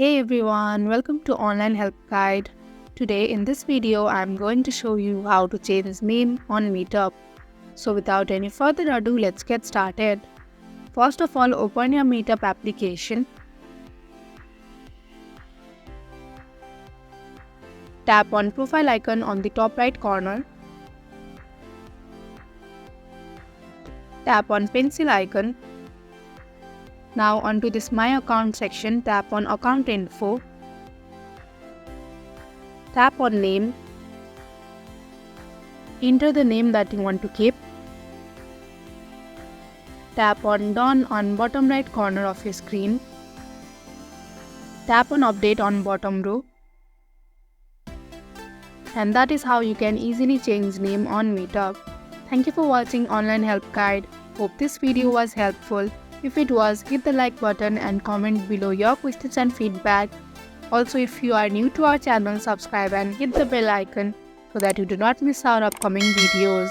Hey everyone, welcome to Online Help Guide. Today in this video, I'm going to show you how to change name on Meetup. So without any further ado, let's get started. First of all, open your Meetup application. Tap on profile icon on the top right corner. Tap on pencil icon. Now onto this My Account section, tap on Account Info. Tap on Name. Enter the name that you want to keep. Tap on Done on bottom right corner of your screen. Tap on Update on bottom row. And that is how you can easily change name on Meetup. Thank you for watching Online Help Guide. Hope this video was helpful. If it was, hit the like button and comment below your questions and feedback. Also, if you are new to our channel, subscribe and hit the bell icon so that you do not miss our upcoming videos.